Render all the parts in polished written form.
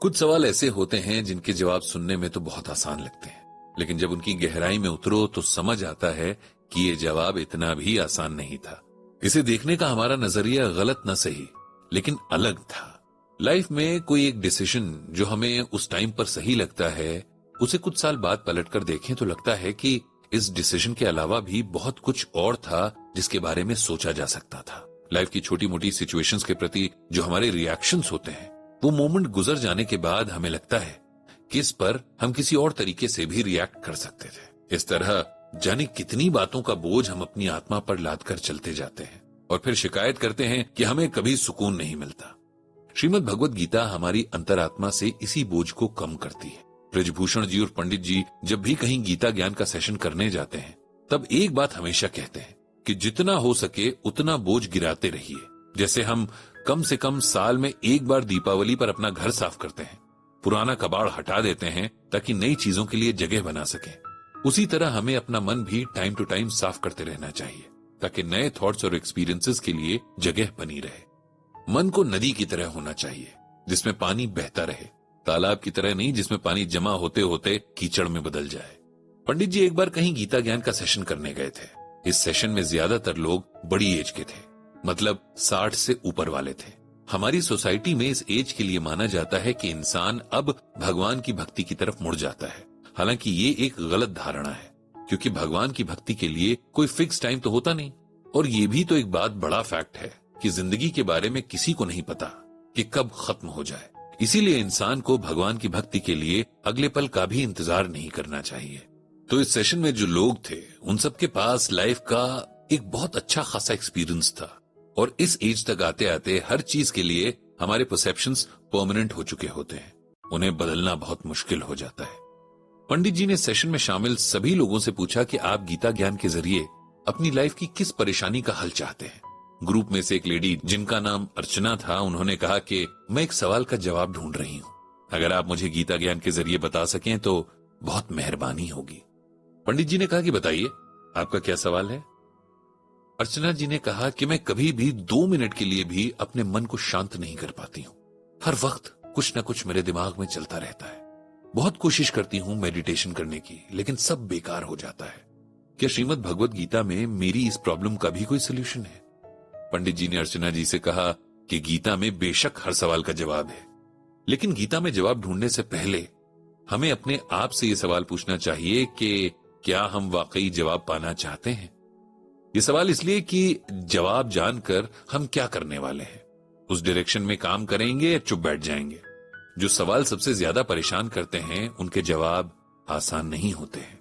कुछ सवाल ऐसे होते हैं जिनके जवाब सुनने में तो बहुत आसान लगते हैं, लेकिन जब उनकी गहराई में उतरो तो समझ आता है कि ये जवाब इतना भी आसान नहीं था। इसे देखने का हमारा नजरिया गलत न सही लेकिन अलग था। लाइफ में कोई एक डिसीजन जो हमें उस टाइम पर सही लगता है, उसे कुछ साल बाद पलटकर देखें तो लगता है कि इस डिसीजन के अलावा भी बहुत कुछ और था जिसके बारे में सोचा जा सकता था। लाइफ की छोटी मोटी सिचुएशंस के प्रति जो हमारे रिएक्शंस होते हैं, वो मोमेंट गुजर जाने के बाद हमें लगता है कि इस पर हम किसी और तरीके से भी रिएक्ट कर सकते थे। इस तरह जाने कितनी बातों का बोझ हम अपनी आत्मा पर लाद कर चलते जाते हैं और फिर शिकायत करते हैं कि हमें कभी सुकून नहीं मिलता। श्रीमद् भगवत गीता हमारी अंतरात्मा से इसी बोझ को कम करती है। ब्रजभूषण जी और पंडित जी जब भी कहीं गीता ज्ञान का सेशन करने जाते हैं, तब एक बात हमेशा कहते हैं कि जितना हो सके उतना बोझ गिराते रहिए। जैसे हम कम से कम साल में एक बार दीपावली पर अपना घर साफ करते हैं, पुराना कबाड़ हटा देते हैं ताकि नई चीजों के लिए जगह बना सके, उसी तरह हमें अपना मन भी टाइम टू टाइम साफ करते रहना चाहिए ताकि नए थॉट्स और एक्सपीरियंसेस के लिए जगह बनी रहे। मन को नदी की तरह होना चाहिए जिसमें पानी बहता रहे, तालाब की तरह नहीं जिसमें पानी जमा होते होते कीचड़ में बदल जाए। पंडित जी एक बार कहीं गीता ज्ञान का सेशन करने गए थे। इस सेशन में ज्यादातर लोग बड़ी एज के थे, मतलब 60 से ऊपर वाले थे। हमारी सोसाइटी में इस एज के लिए माना जाता है कि इंसान अब भगवान की भक्ति की तरफ मुड़ जाता है। हालांकि ये एक गलत धारणा है, क्योंकि भगवान की भक्ति के लिए कोई फिक्स टाइम तो होता नहीं। और ये भी तो एक बात बड़ा फैक्ट है कि जिंदगी के बारे में किसी को नहीं पता कि कब खत्म हो जाए। इसीलिए इंसान को भगवान की भक्ति के लिए अगले पल का भी इंतजार नहीं करना चाहिए। तो इस सेशन में जो लोग थे, उन सबके पास लाइफ का एक बहुत अच्छा खासा एक्सपीरियंस था और इस एज तक आते आते हर चीज के लिए हमारे परसेप्शंस परमानेंट हो चुके होते हैं, उन्हें बदलना बहुत मुश्किल हो जाता है। पंडित जी ने सेशन में शामिल सभी लोगों से पूछा कि आप गीता ज्ञान के जरिए अपनी लाइफ की किस परेशानी का हल चाहते हैं। ग्रुप में से एक लेडी जिनका नाम अर्चना था, उन्होंने कहा कि मैं एक सवाल का जवाब ढूंढ रही हूँ, अगर आप मुझे गीता ज्ञान के जरिए बता सकें तो बहुत मेहरबानी होगी। पंडित जी ने कहा कि बताइए आपका क्या सवाल है। अर्चना जी ने कहा कि मैं कभी भी 2 मिनट के लिए भी अपने मन को शांत नहीं कर पाती हूँ। हर वक्त कुछ न कुछ मेरे दिमाग में चलता रहता है। बहुत कोशिश करती हूँ मेडिटेशन करने की, लेकिन सब बेकार हो जाता है। क्या श्रीमद् भगवत गीता में मेरी इस प्रॉब्लम का भी कोई सोल्यूशन है? पंडित जी ने अर्चना जी से कहा कि गीता में बेशक हर सवाल का जवाब है, लेकिन गीता में जवाब ढूंढने से पहले हमें अपने आप से यह सवाल पूछना चाहिए कि क्या हम वाकई जवाब पाना चाहते हैं। ये सवाल इसलिए कि जवाब जानकर हम क्या करने वाले हैं, उस डायरेक्शन में काम करेंगे या चुप बैठ जाएंगे। जो सवाल सबसे ज्यादा परेशान करते हैं, उनके जवाब आसान नहीं होते हैं।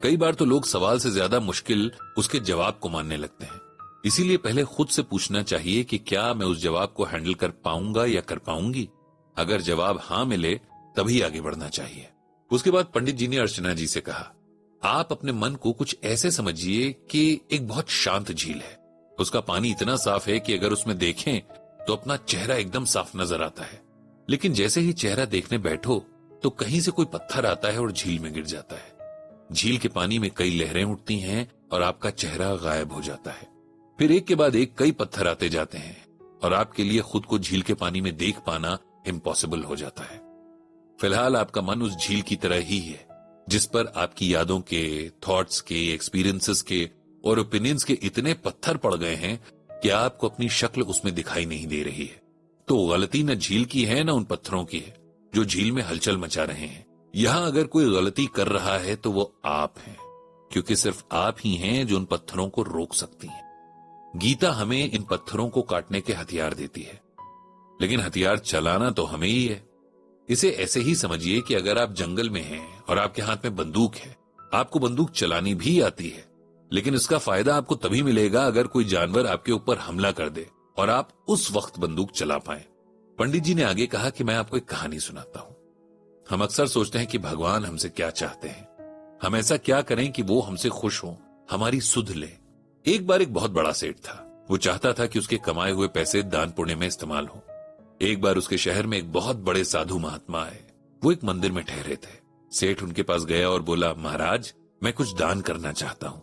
कई बार तो लोग सवाल से ज्यादा मुश्किल उसके जवाब को मानने लगते हैं। इसीलिए पहले खुद से पूछना चाहिए कि क्या मैं उस जवाब को हैंडल कर पाऊंगा या कर पाऊंगी। अगर जवाब हां मिले तभी आगे बढ़ना चाहिए। उसके बाद पंडित जी ने अर्चना जी से कहा, आप अपने मन को कुछ ऐसे समझिए कि एक बहुत शांत झील है। उसका पानी इतना साफ है कि अगर उसमें देखें तो अपना चेहरा एकदम साफ नजर आता है, लेकिन जैसे ही चेहरा देखने बैठो तो कहीं से कोई पत्थर आता है और झील में गिर जाता है। झील के पानी में कई लहरें उठती हैं और आपका चेहरा गायब हो जाता है। फिर एक के बाद एक कई पत्थर आते जाते हैं और आपके लिए खुद को झील के पानी में देख पाना इम्पॉसिबल हो जाता है। फिलहाल आपका मन उस झील की तरह ही है जिस पर आपकी यादों के, थॉट्स के, एक्सपीरियंसेस के और ओपिनियंस के इतने पत्थर पड़ गए हैं कि आपको अपनी शक्ल उसमें दिखाई नहीं दे रही है। तो गलती न झील की है न उन पत्थरों की है जो झील में हलचल मचा रहे हैं। यहां अगर कोई गलती कर रहा है तो वो आप हैं, क्योंकि सिर्फ आप ही हैं जो उन पत्थरों को रोक सकती हैं। गीता हमें इन पत्थरों को काटने के हथियार देती है, लेकिन हथियार चलाना तो हमें ही है। इसे ऐसे ही समझिए कि अगर आप जंगल में हैं और आपके हाथ में बंदूक है, आपको बंदूक चलानी भी आती है, लेकिन इसका फायदा आपको तभी मिलेगा अगर कोई जानवर आपके ऊपर हमला कर दे और आप उस वक्त बंदूक चला पाएं। पंडित जी ने आगे कहा कि मैं आपको एक कहानी सुनाता हूं। हम अक्सर सोचते हैं कि भगवान हमसे क्या चाहते हैं, हम ऐसा क्या करें कि वो हमसे खुश हो, हमारी सुध ले। एक बार एक बहुत बड़ा सेठ था। वो चाहता था कि उसके कमाए हुए पैसे दान पुण्य में इस्तेमाल हो। एक बार उसके शहर में एक बहुत बड़े साधु महात्मा आए। वो एक मंदिर में ठहरे थे। सेठ उनके पास गया और बोला, महाराज मैं कुछ दान करना चाहता हूं,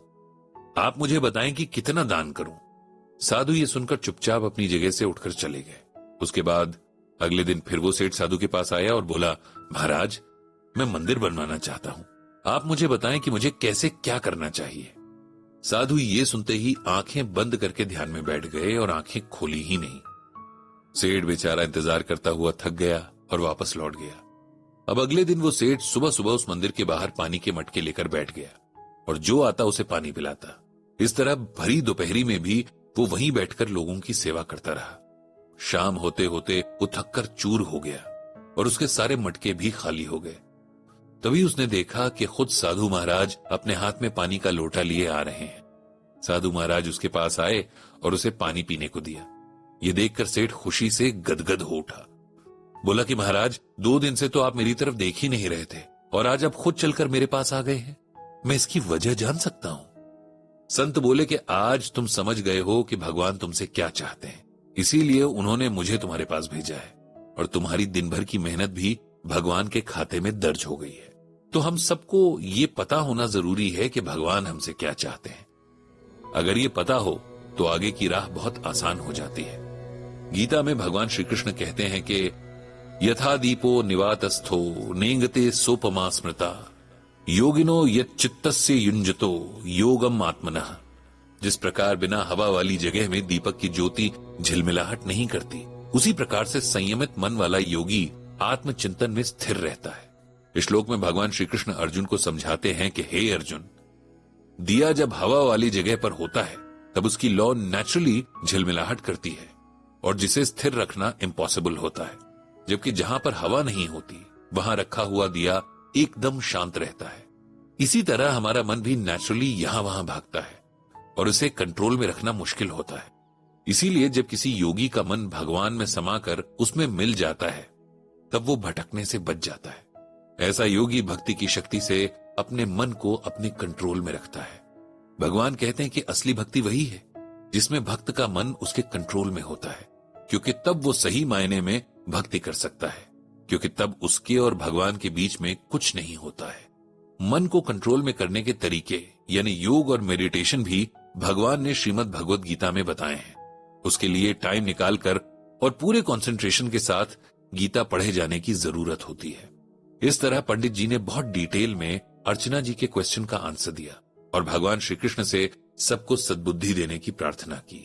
आप मुझे बताएं कि कितना दान करूं। साधु ये सुनकर चुपचाप अपनी जगह से उठकर चले गए। उसके बाद अगले दिन फिर वो सेठ साधु के पास आया और बोला, महाराज, मैं मंदिर बनवाना चाहता हूं, आप मुझे बताएं कि मुझे कैसे क्या करना चाहिए। साधु ये सुनते ही आंखें बंद करके ध्यान में बैठ गए और आंखें खोली ही नहीं। सेठ बेचारा इंतजार करता हुआ थक गया और वापस लौट गया। अब अगले दिन वो सेठ सुबह सुबह उस मंदिर के बाहर पानी के मटके लेकर बैठ गया और जो आता उसे पानी पिलाता। इस तरह भरी दोपहरी में भी वो वहीं बैठकर लोगों की सेवा करता रहा। शाम होते होते वो थककर चूर हो गया और उसके सारे मटके भी खाली हो गए। तभी उसने देखा कि खुद साधु महाराज अपने हाथ में पानी का लोटा लिए आ रहे हैं। साधु महाराज उसके पास आए और उसे पानी पीने को दिया। ये देखकर सेठ खुशी से गदगद हो उठा। बोला कि महाराज, 2 दिन से तो आप मेरी तरफ देख ही नहीं रहे थे और आज आप खुद चलकर मेरे पास आ गए हैं। मैं इसकी वजह जान सकता हूं? संत बोले कि आज तुम समझ गए हो कि भगवान तुमसे क्या चाहते हैं, इसीलिए उन्होंने मुझे तुम्हारे पास भेजा है और तुम्हारी दिन भर की मेहनत भी भगवान के खाते में दर्ज हो गई है। तो हम सबको ये पता होना जरूरी है कि भगवान हमसे क्या चाहते हैं। अगर ये पता हो तो आगे की राह बहुत आसान हो जाती है। गीता में भगवान श्री कृष्ण कहते हैं कि यथा दीपो निवातस्थो नेंगते सोपमा स्मृता योगिनो यच्चित्तस्य युञ्जतो योगम आत्मनः। जिस प्रकार बिना हवा वाली जगह में दीपक की ज्योति झिलमिलाहट नहीं करती, उसी प्रकार से संयमित मन वाला योगी आत्मचिंतन में स्थिर रहता है। इस श्लोक में भगवान श्री कृष्ण अर्जुन को समझाते हैं कि हे अर्जुन, दिया जब हवा वाली जगह पर होता है तब उसकी लौ नेचुरली झिलमिलाहट करती है और जिसे स्थिर रखना इम्पॉसिबल होता है, जबकि जहां पर हवा नहीं होती वहां रखा हुआ दिया एकदम शांत रहता है। इसी तरह हमारा मन भी नेचुरली यहां वहां भागता है और उसे कंट्रोल में रखना मुश्किल होता है। इसीलिए जब किसी योगी का मन भगवान में समाकर उसमें मिल जाता है तब वो भटकने से बच जाता है। ऐसा योगी भक्ति की शक्ति से अपने मन को अपने कंट्रोल में रखता है। भगवान कहते हैं कि असली भक्ति वही है जिसमें भक्त का मन उसके कंट्रोल में होता है, क्योंकि तब वो सही मायने में भक्ति कर सकता है, क्योंकि तब उसके और भगवान के बीच में कुछ नहीं होता है। मन को कंट्रोल में करने के तरीके यानी योग और मेडिटेशन भी भगवान ने श्रीमद् भगवद गीता में बताए हैं। उसके लिए टाइम निकालकर और पूरे कंसंट्रेशन के साथ गीता पढ़े जाने की जरूरत होती है। इस तरह पंडित जी ने बहुत डिटेल में अर्चना जी के क्वेश्चन का आंसर दिया और भगवान श्री कृष्ण से सबको सद्बुद्धि देने की प्रार्थना की।